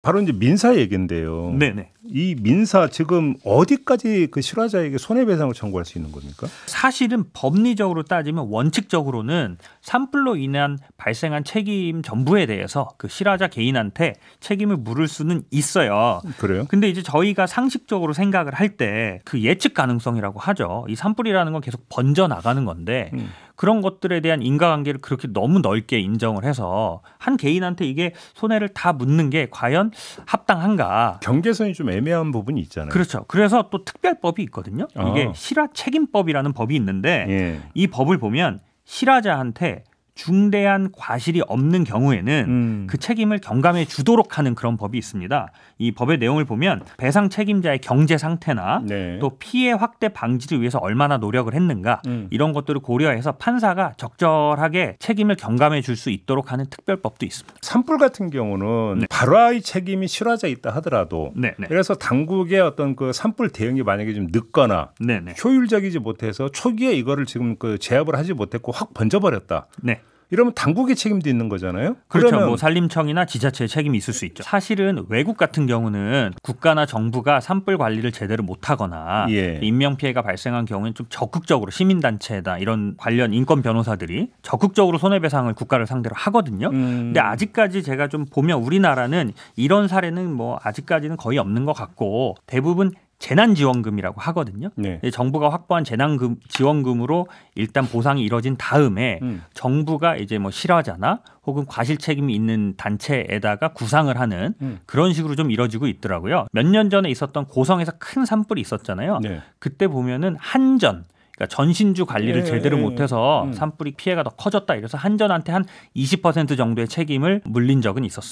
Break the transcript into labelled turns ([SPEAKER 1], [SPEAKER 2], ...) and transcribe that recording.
[SPEAKER 1] 바로 이제 민사 얘기인데요.
[SPEAKER 2] 네네.
[SPEAKER 1] 이 민사 지금 어디까지 그 실화자에게 손해배상을 청구할 수 있는 겁니까?
[SPEAKER 2] 사실은 법리적으로 따지면 원칙적으로는 산불로 인한 발생한 책임 전부에 대해서 그 실화자 개인한테 책임을 물을 수는 있어요.
[SPEAKER 1] 그래요?
[SPEAKER 2] 근데 이제 저희가 상식적으로 생각을 할 때 그 예측 가능성이라고 하죠. 이 산불이라는 건 계속 번져 나가는 건데 그런 것들에 대한 인과관계를 그렇게 너무 넓게 인정을 해서 한 개인한테 이게 손해를 다 묻는 게 과연 합당한가?
[SPEAKER 1] 경계선이 좀 애매한 부분이 있잖아요.
[SPEAKER 2] 그렇죠. 그래서 또 특별법이 있거든요. 이게 실화 책임법이라는 법이 있는데
[SPEAKER 1] 예.
[SPEAKER 2] 이 법을 보면 실화자한테 중대한 과실이 없는 경우에는 그 책임을 경감해 주도록 하는 그런 법이 있습니다. 이 법의 내용을 보면 배상 책임자의 경제 상태나
[SPEAKER 1] 네.
[SPEAKER 2] 또 피해 확대 방지를 위해서 얼마나 노력을 했는가 이런 것들을 고려해서 판사가 적절하게 책임을 경감해 줄 수 있도록 하는 특별법도 있습니다.
[SPEAKER 1] 산불 같은 경우는
[SPEAKER 2] 네.
[SPEAKER 1] 발화의 책임이 실화자 있다 하더라도
[SPEAKER 2] 네네.
[SPEAKER 1] 그래서 당국의 어떤 그 산불 대응이 만약에 좀 늦거나
[SPEAKER 2] 네네.
[SPEAKER 1] 효율적이지 못해서 초기에 이거를 지금 그 제압을 하지 못했고 확 번져버렸다.
[SPEAKER 2] 네.
[SPEAKER 1] 이러면 당국의 책임도 있는 거잖아요.
[SPEAKER 2] 그렇죠.
[SPEAKER 1] 그러면
[SPEAKER 2] 뭐 산림청이나 지자체의 책임이 있을 수 있죠. 사실은 외국 같은 경우는 국가나 정부가 산불 관리를 제대로 못하거나
[SPEAKER 1] 예.
[SPEAKER 2] 인명 피해가 발생한 경우는 좀 적극적으로 시민단체다 이런 관련 인권 변호사들이 적극적으로 손해배상을 국가를 상대로 하거든요. 근데 아직까지 제가 좀 보면 우리나라는 이런 사례는 뭐 아직까지는 거의 없는 것 같고 대부분 재난지원금이라고 하거든요.
[SPEAKER 1] 네.
[SPEAKER 2] 정부가 확보한 재난지원금으로 일단 보상이 이뤄진 다음에 정부가 이제 뭐 실화자나 혹은 과실 책임이 있는 단체에다가 구상을 하는 그런 식으로 좀 이뤄지고 있더라고요. 몇 년 전에 있었던 고성에서 큰 산불이 있었잖아요.
[SPEAKER 1] 네.
[SPEAKER 2] 그때 보면은 한전 그러니까 전신주 관리를
[SPEAKER 1] 예,
[SPEAKER 2] 제대로
[SPEAKER 1] 예,
[SPEAKER 2] 못해서 산불이 피해가 더 커졌다 이래서 한전한테 한 20% 정도의 책임을 물린 적은 있었습니다.